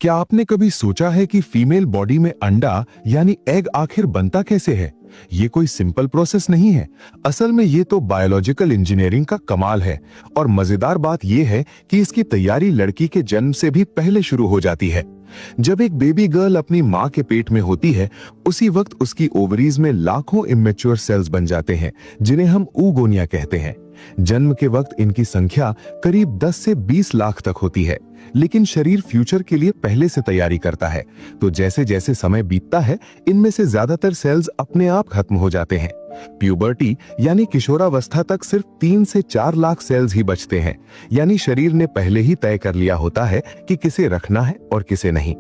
क्या आपने कभी सोचा है कि फीमेल बॉडी में अंडा यानी एग आखिर बनता कैसे है? ये कोई सिंपल प्रोसेस नहीं है। असल में ये तो बायोलॉजिकल इंजीनियरिंग का कमाल है। और मजेदार बात ये है कि इसकी तैयारी लड़की के जन्म से भी पहले शुरू हो जाती है। जब एक बेबी गर्ल अपनी माँ के पेट में होती है, उसी वक्त उसकी ओवरीज में लाखों इमेच्योर सेल्स बन जाते हैं, जिन्हें हम oogonia कहते हैं। जन्म के वक्त इनकी संख्या करीब 10 से 20 लाख तक होती है, लेकिन शरीर फ्यूचर के लिए पहले से तैयारी करता है। तो जैसे जैसे समय बीतता है, इनमें से ज्यादातर सेल्स अपने आप खत्म हो जाते हैं। प्यूबर्टी यानी किशोरावस्था तक सिर्फ 3 से 4 लाख सेल्स ही बचते हैं। यानी शरीर ने पहले ही तय कर लिया होता है कि किसे रखना है और किसे नहीं।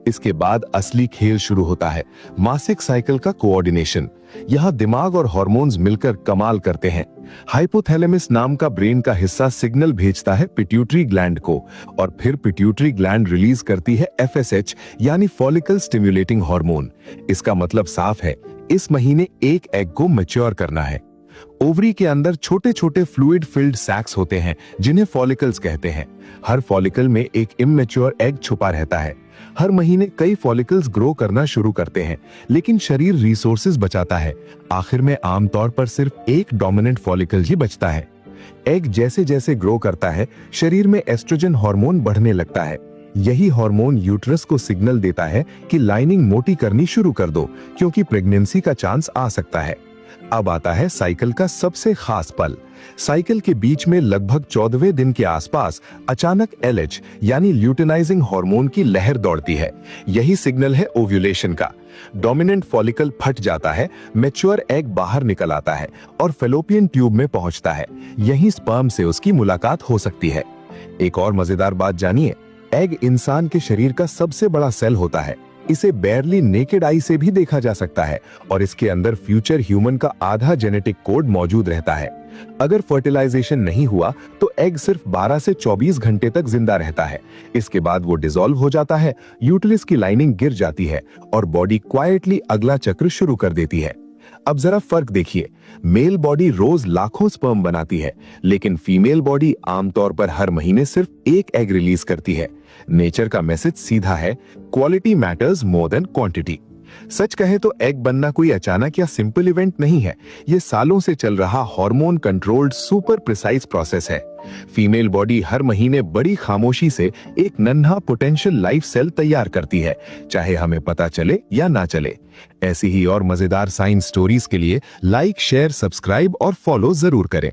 इसके बाद असली खेल शुरू होता है, मासिक साइकिल का कोऑर्डिनेशन। यहाँ दिमाग और हार्मोन्स मिलकर कमाल करते हैं। हाइपोथैलेमस नाम का ब्रेन का हिस्सा सिग्नल भेजता है पिट्यूटरी ग्लैंड को, और फिर पिट्यूटरी ग्लैंड रिलीज करती है FSH यानी फॉलिकल स्टिमुलेटिंग हार्मोन। इसका मतलब साफ है, इस महीने एक एग को मैच्योर करना है। ओवरी के अंदर छोटे छोटे फ्लूइड फिल्ड सैक्स होते हैं, जिन्हें फॉलिकल्स कहते हैं। हर फॉलिकल में एक इमैच्योर एग छुपा रहता है। हर महीने कई फॉलिकल्स ग्रो करना शुरू करते हैं, लेकिन शरीर रिसोर्सेज बचाता है। आखिर में आमतौर पर सिर्फ एक डोमिनेंट फॉलिकल ही बचता है। एग जैसे जैसे ग्रो करता है, शरीर में एस्ट्रोजन हार्मोन बढ़ने लगता है। यही हार्मोन यूट्रस को सिग्नल देता है कि लाइनिंग मोटी करनी शुरू कर दो, क्योंकि प्रेगनेंसी का चांस आ सकता है। अब आता है साइकिल का सबसे खास पल। साइकिल के बीच में लगभग 14वें दिन के आसपास अचानक LH यानी ल्यूटेनाइजिंग हार्मोन की लहर दौड़ती है। यही सिग्नल है ओव्यूलेशन का। डोमिनेंट फॉलिकल फट जाता है, मैच्योर एग बाहर निकल आता है और फैलोपियन ट्यूब में पहुंचता है। यही स्पर्म से उसकी मुलाकात हो सकती है। एक और मजेदार बात जानिए, एग इंसान के शरीर का सबसे बड़ा सेल होता है। इसे बेयरली नेकेड आई से भी देखा जा सकता है, और इसके अंदर फ्यूचर ह्यूमन का आधा जेनेटिक कोड मौजूद रहता है। अगर फर्टिलाइजेशन नहीं हुआ तो एग सिर्फ 12 से 24 घंटे तक जिंदा रहता है। इसके बाद वो डिसॉल्व हो जाता है, यूटिलिस की लाइनिंग गिर जाती है और बॉडी क्वाइटली अगला चक्र शुरू कर देती है। अब जरा फर्क देखिए, मेल बॉडी रोज लाखों स्पर्म बनाती है, लेकिन फीमेल बॉडी आमतौर पर हर महीने सिर्फ एक एग रिलीज करती है। नेचर का मैसेज सीधा है, quality matters more than quantity. सच कहे तो एग बनना कोई अचानक या सिंपल इवेंट नहीं है। ये सालों से चल रहा hormone controlled super precise process है। फीमेल बॉडी हर महीने बड़ी खामोशी से एक नन्हा पोटेंशियल लाइफ सेल तैयार करती है, चाहे हमें पता चले या ना चले। ऐसी ही और मजेदार साइंस स्टोरीज के लिए लाइक, शेयर, सब्सक्राइब और फॉलो जरूर करें।